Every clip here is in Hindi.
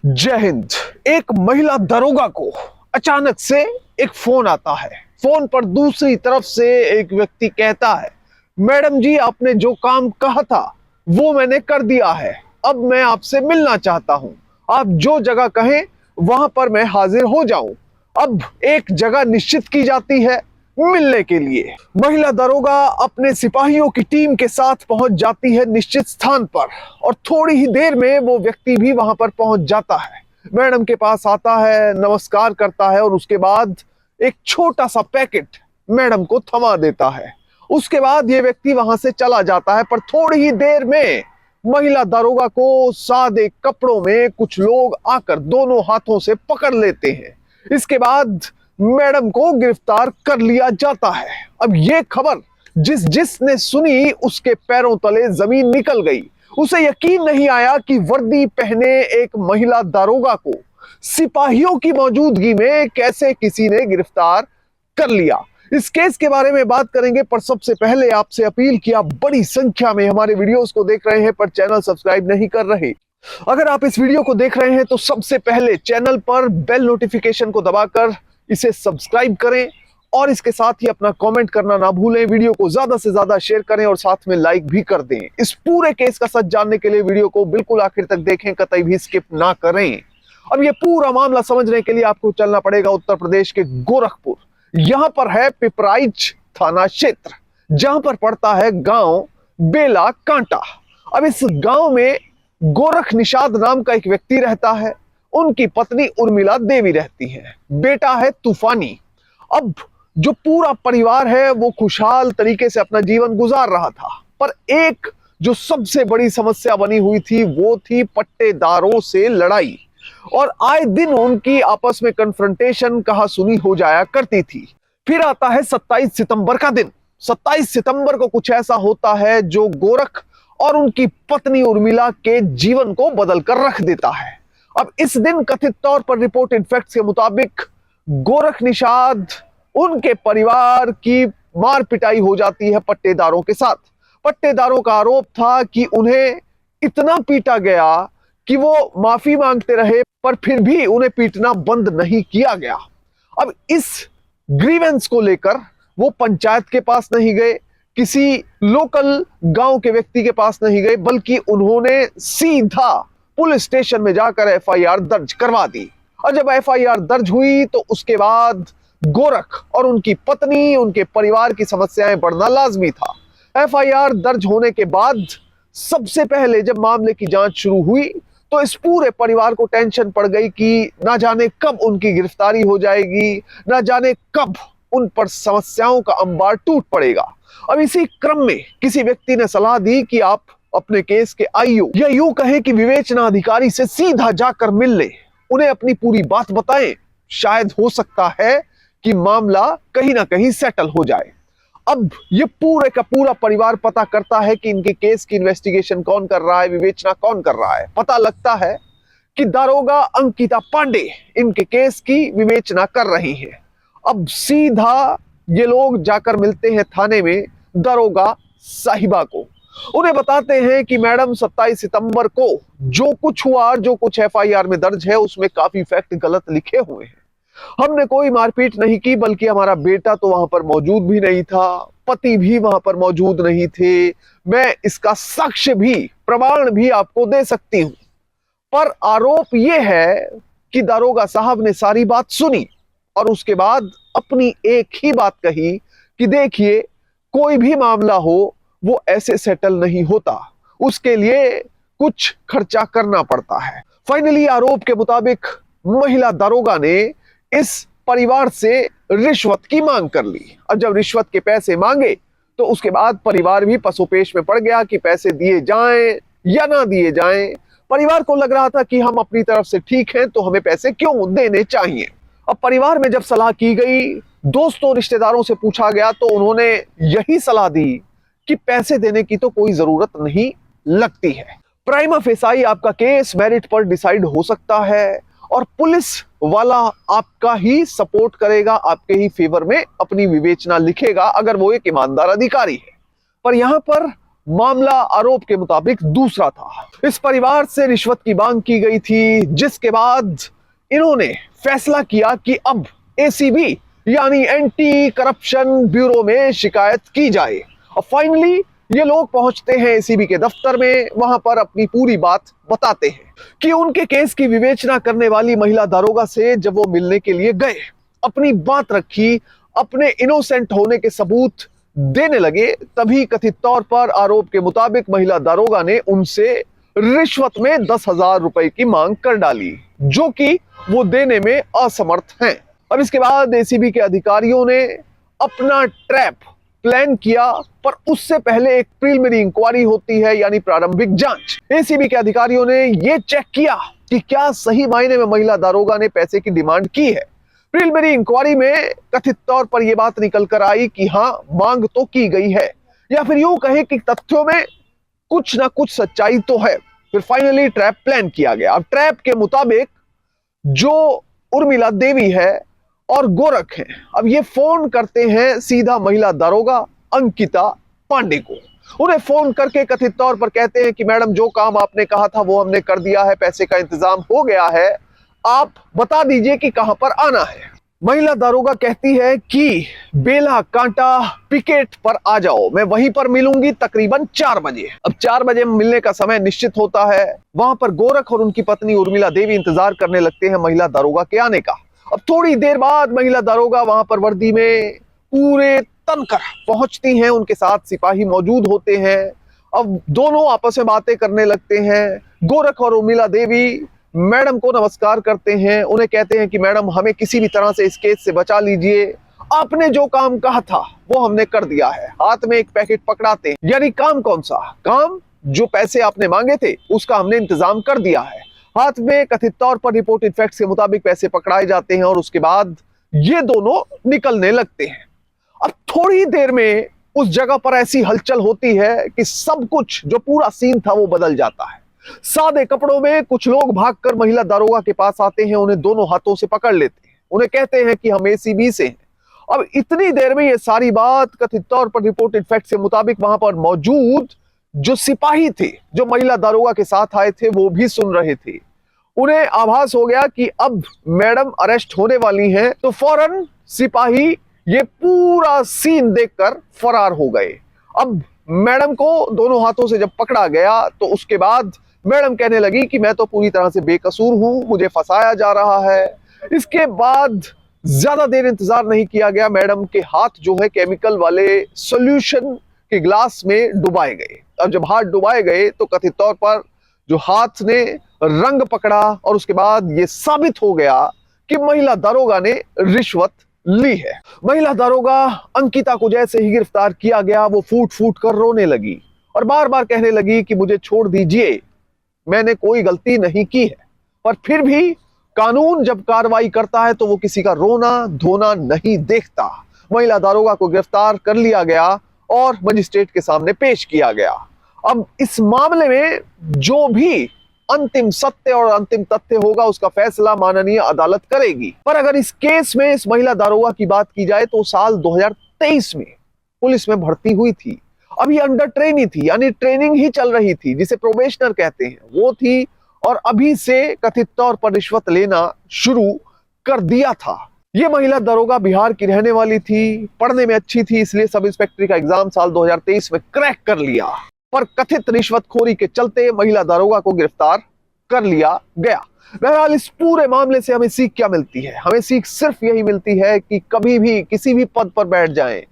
जय हिंद। एक महिला दरोगा को अचानक से एक फोन आता है। फोन पर दूसरी तरफ से एक व्यक्ति कहता है, मैडम जी आपने जो काम कहा था वो मैंने कर दिया है, अब मैं आपसे मिलना चाहता हूं। आप जो जगह कहें वहां पर मैं हाजिर हो जाऊं। अब एक जगह निश्चित की जाती है मिलने के लिए। महिला दरोगा अपने सिपाहियों की टीम के साथ पहुंच जाती है निश्चित स्थान पर और थोड़ी ही देर में वो व्यक्ति भी वहां पर पहुंच जाता है। मैडम के पास आता है, नमस्कार करता है और उसके बाद एक छोटा सा पैकेट मैडम को थमा देता है। उसके बाद ये व्यक्ति वहां से चला जाता है, पर थोड़ी ही देर में महिला दरोगा को सादे कपड़ों में कुछ लोग आकर दोनों हाथों से पकड़ लेते हैं। इसके बाद मैडम को गिरफ्तार कर लिया जाता है। अब ये खबर जिसने सुनी उसके पैरों तले जमीन निकल गई। उसे यकीन नहीं आया कि वर्दी पहने एक महिला दारोगा को सिपाहियों की मौजूदगी में कैसे किसी ने गिरफ्तार कर लिया। इस केस के बारे में बात करेंगे, पर सबसे पहले आपसे अपील कि आप बड़ी संख्या में हमारे वीडियोस को देख रहे हैं पर चैनल सब्सक्राइब नहीं कर रहे। अगर आप इस वीडियो को देख रहे हैं तो सबसे पहले चैनल पर बेल नोटिफिकेशन को दबाकर इसे सब्सक्राइब करें और इसके साथ ही अपना कमेंट करना ना भूलें। वीडियो को ज्यादा से ज्यादा शेयर करें और साथ में लाइक भी कर दें। इस पूरे केस का सच जानने के लिए वीडियो को बिल्कुल आखिर तक देखें, कतई भी स्किप ना करें। अब ये पूरा मामला समझने के लिए आपको चलना पड़ेगा उत्तर प्रदेश के गोरखपुर। यहां पर है पिपराइच थाना क्षेत्र, जहां पर पड़ता है गांव बेला कांटा। अब इस गांव में गोरख निषाद नाम का एक व्यक्ति रहता है। उनकी पत्नी उर्मिला देवी रहती है, बेटा है तूफानी। अब जो पूरा परिवार है वो खुशहाल तरीके से अपना जीवन गुजार रहा था, पर एक जो सबसे बड़ी समस्या बनी हुई थी वो थी पट्टेदारों से लड़ाई। और आए दिन उनकी आपस में कन्फ्रंटेशन कहा सुनी हो जाया करती थी। फिर आता है 27 सितंबर का दिन। 27 सितंबर को कुछ ऐसा होता है जो गोरख और उनकी पत्नी उर्मिला के जीवन को बदल कर रख देता है। अब इस दिन कथित तौर पर रिपोर्टेड फैक्ट्स के मुताबिक गोरख निषाद उनके परिवार की मार पिटाई हो जाती है पट्टेदारों के साथ। पट्टेदारों का आरोप था कि उन्हें इतना पीटा गया कि वो माफी मांगते रहे, पर फिर भी उन्हें पीटना बंद नहीं किया गया। अब इस ग्रीवेंस को लेकर वो पंचायत के पास नहीं गए, किसी लोकल गांव के व्यक्ति के पास नहीं गए, बल्कि उन्होंने सीधा पुलिस स्टेशन में जाकर एफआईआर दर्ज करवा दी। और जब एफआईआर दर्ज हुई तो उसके बाद गोरख और उनकी पत्नी, उनके परिवार की समस्याएं बढ़ना लाजमी था। एफआईआर दर्ज होने के बाद सबसे पहले जब मामले की जांच शुरू हुई तो इस पूरे परिवार को टेंशन पड़ गई कि ना जाने कब उनकी गिरफ्तारी हो जाएगी, ना जाने कब उन पर समस्याओं का अंबार टूट पड़ेगा। अब इसी क्रम में किसी व्यक्ति ने सलाह दी कि आप अपने केस के आईओ या यूं कहें कि विवेचना अधिकारी से सीधा जाकर मिल ले, उन्हें अपनी पूरी बात बताएं। शायद हो सकता है कि मामला कहीं ना कहीं सेटल हो जाए। अब ये पूरे का पूरा परिवार पता करता है कि इनके केस की इन्वेस्टिगेशन कौन कर रहा है, विवेचना कौन कर रहा है। पता लगता है कि दारोगा अंकिता पांडे इनके केस की विवेचना कर रही है। अब सीधा ये लोग जाकर मिलते हैं थाने में दारोगा साहिबा को। उन्हें बताते हैं कि मैडम 27 सितंबर को जो कुछ हुआ, जो कुछ एफआईआर में दर्ज है उसमें काफी फैक्ट गलत लिखे हुए हैं। हमने कोई मारपीट नहीं की, बल्कि हमारा बेटा तो वहां पर मौजूद भी नहीं था, पति भी वहां पर मौजूद नहीं थे। मैं इसका साक्ष्य भी, प्रमाण भी आपको दे सकती हूं। पर आरोप यह है कि दारोगा साहब ने सारी बात सुनी और उसके बाद अपनी एक ही बात कही कि देखिए, कोई भी मामला हो वो ऐसे सेटल नहीं होता, उसके लिए कुछ खर्चा करना पड़ता है। फाइनली आरोप के मुताबिक महिला दारोगा ने इस परिवार से रिश्वत की मांग कर ली। और जब रिश्वत के पैसे मांगे तो उसके बाद परिवार भी पसोपेश में पड़ गया कि पैसे दिए जाएं या ना दिए जाएं। परिवार को लग रहा था कि हम अपनी तरफ से ठीक हैं तो हमें पैसे क्यों देने चाहिए। अब परिवार में जब सलाह की गई, दोस्तों रिश्तेदारों से पूछा गया, तो उन्होंने यही सलाह दी कि पैसे देने की तो कोई जरूरत नहीं लगती है। प्राइमा फेसाई आपका केस मेरिट पर डिसाइड हो सकता है और पुलिस वाला आपका ही सपोर्ट करेगा, आपके ही फेवर में अपनी विवेचना लिखेगा अगर वो एक ईमानदार अधिकारी है। पर यहां पर मामला आरोप के मुताबिक दूसरा था। इस परिवार से रिश्वत की मांग की गई थी, जिसके बाद इन्होंने फैसला किया कि अब एसीबी यानी एंटी करप्शन ब्यूरो में शिकायत की जाए। और फाइनली ये लोग पहुंचते हैं एसीबी के दफ्तर में, वहां पर अपनी पूरी बात बताते हैं कि उनके केस की विवेचना करने वाली महिला दारोगा से जब वो मिलने के लिए गए, अपनी बात रखी, अपने इनोसेंट होने के सबूत देने लगे, तभी कथित तौर पर आरोप के मुताबिक महिला दारोगा ने उनसे रिश्वत में 10,000 रुपए की मांग कर डाली, जो कि वो देने में असमर्थ हैं। अब इसके बाद एसीबी के अधिकारियों ने अपना ट्रैप प्लान किया, पर उससे पहले एक प्रीलिमिनरी इंक्वायरी होती है, यानी प्रारंभिक जांच। एसीबी के अधिकारियों ने यह चेक किया कि क्या सही मायने में महिला दारोगा ने पैसे की डिमांड की है। प्रीलिमिनरी इंक्वायरी में कथित तौर पर यह बात निकल कर आई कि हाँ, मांग तो की गई है, या फिर यूं कहें कि तथ्यों में कुछ ना कुछ सच्चाई तो है। फिर फाइनली ट्रैप प्लान किया गया। अब ट्रैप के मुताबिक जो उर्मिला देवी है और गोरख हैं, अब ये फोन करते हैं सीधा महिला दारोगा अंकिता पांडे को। उन्हें फोन करके कथित तौर पर कहते हैं कि मैडम, जो काम आपने कहा था वो हमने कर दिया है, पैसे का इंतजाम हो गया है, आप बता दीजिए कि कहां पर आना है। महिला दारोगा कहती है कि बेला कांटा पिकेट पर आ जाओ, मैं वहीं पर मिलूंगी तकरीबन 4 बजे। अब 4 बजे मिलने का समय निश्चित होता है। वहां पर गोरख और उनकी पत्नी उर्मिला देवी इंतजार करने लगते हैं महिला दारोगा के आने का। अब थोड़ी देर बाद महिला दारोगा वहां पर वर्दी में पूरे तनकर पहुंचती हैं, उनके साथ सिपाही मौजूद होते हैं। अब दोनों आपस में बातें करने लगते हैं। गोरख और उर्मिला देवी मैडम को नमस्कार करते हैं, उन्हें कहते हैं कि मैडम, हमें किसी भी तरह से इस केस से बचा लीजिए, आपने जो काम कहा था वो हमने कर दिया है। हाथ में एक पैकेट पकड़ाते हैं, यानी काम कौन सा काम, जो पैसे आपने मांगे थे उसका हमने इंतजाम कर दिया है। हाथ में कथित तौर पर रिपोर्टेड फैक्ट्स के मुताबिक पैसे पकड़ाए जाते हैं और उसके बाद ये दोनों निकलने लगते हैं। अब थोड़ी देर में उस जगह पर ऐसी हलचल होती है कि सब कुछ, जो पूरा सीन था, वो बदल जाता है। सादे कपड़ों में कुछ लोग भागकर महिला दारोगा के पास आते हैं, उन्हें दोनों हाथों से पकड़ लेते हैं, उन्हें कहते हैं कि हम एसीबी से हैं। अब इतनी देर में ये सारी बात कथित तौर पर रिपोर्टेड फैक्ट्स के मुताबिक वहां पर मौजूद जो सिपाही थे, जो महिला दारोगा के साथ आए थे, वो भी सुन रहे थे। उन्हें आभास हो गया कि अब मैडम अरेस्ट होने वाली हैं, तो फौरन सिपाही ये पूरा सीन देखकर फरार हो गए। अब मैडम को दोनों हाथों से जब पकड़ा गया तो उसके बाद मैडम कहने लगी कि मैं तो पूरी तरह से बेकसूर हूं, मुझे फंसाया जा रहा है। इसके बाद ज्यादा देर इंतजार नहीं किया गया, मैडम के हाथ जो है केमिकल वाले सॉल्यूशन के ग्लास में डुबाए गए। अब जब हाथ डुबाए गए तो कथित तौर पर जो हाथ ने रंग पकड़ा और उसके बाद यह साबित हो गया कि महिला दारोगा ने रिश्वत ली है। महिला दारोगा अंकिता को जैसे ही गिरफ्तार किया गया, वो फूट फूट कर रोने लगी और बार बार कहने लगी कि मुझे छोड़ दीजिए, मैंने कोई गलती नहीं की है। पर फिर भी कानून जब कार्रवाई करता है तो वो किसी का रोना धोना नहीं देखता। महिला दारोगा को गिरफ्तार कर लिया गया और मजिस्ट्रेट के सामने पेश किया गया। अब इस मामले में जो भी अंतिम सत्य और अंतिम तथ्य होगा उसका फैसला माननीय अदालत करेगी। पर अगर इस केस में इस महिला दारोगा की बात की जाए तो साल 2023 में पुलिस में भर्ती हुई थी। अभी अंडर ट्रेनी थी, यानी ट्रेनिंग ही चल रही थी, जिसे प्रोबेशनर कहते हैं, वो थी। और अभी से कथित तौर पर रिश्वत लेना शुरू कर दिया था। ये महिला दारोगा बिहार की रहने वाली थी, पढ़ने में अच्छी थी, इसलिए सब इंस्पेक्टर का एग्जाम साल 2023 में क्रैक कर लिया। पर कथित रिश्वतखोरी के चलते महिला दारोगा को गिरफ्तार कर लिया गया। बहरहाल इस पूरे मामले से हमें सीख क्या मिलती है? हमें सीख सिर्फ यही मिलती है कि कभी भी किसी भी पद पर बैठ जाएं,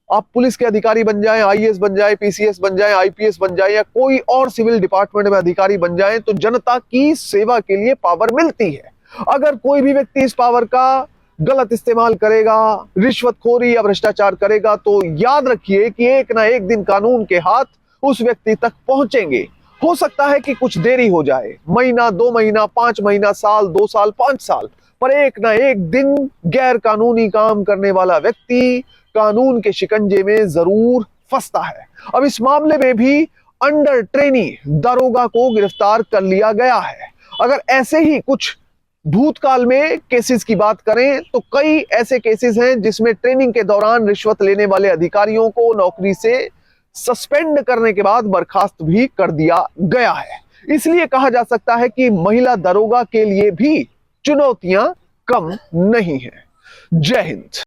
आप पुलिस के अधिकारी बन जाएं, आईएएस बन जाएं, पीसीएस बन जाएं, आईपीएस बन जाएं या कोई और सिविल डिपार्टमेंट में अधिकारी बन जाएं, तो जनता की सेवा के लिए पावर मिलती है। अगर कोई भी व्यक्ति इस पावर का गलत इस्तेमाल करेगा, रिश्वतखोरी या भ्रष्टाचार करेगा, तो याद रखिए कि एक ना एक दिन कानून के हाथ उस व्यक्ति तक पहुंचेंगे। हो सकता है कि कुछ देरी हो जाए, महीना, 2 महीना, 5 महीना, साल, 2 साल, 5 साल, पर एक ना एक दिन गैर कानूनी काम करने वाला व्यक्ति कानून के शिकंजे में जरूर फंसता है। अब इस मामले में भी अंडर ट्रेनी दारोगा को गिरफ्तार कर लिया गया है। अगर ऐसे ही कुछ भूतकाल में केसेस की बात करें तो कई ऐसे केसेस हैं जिसमें ट्रेनिंग के दौरान रिश्वत लेने वाले अधिकारियों को नौकरी से सस्पेंड करने के बाद बर्खास्त भी कर दिया गया है। इसलिए कहा जा सकता है कि महिला दरोगा के लिए भी चुनौतियां कम नहीं है। जय हिंद।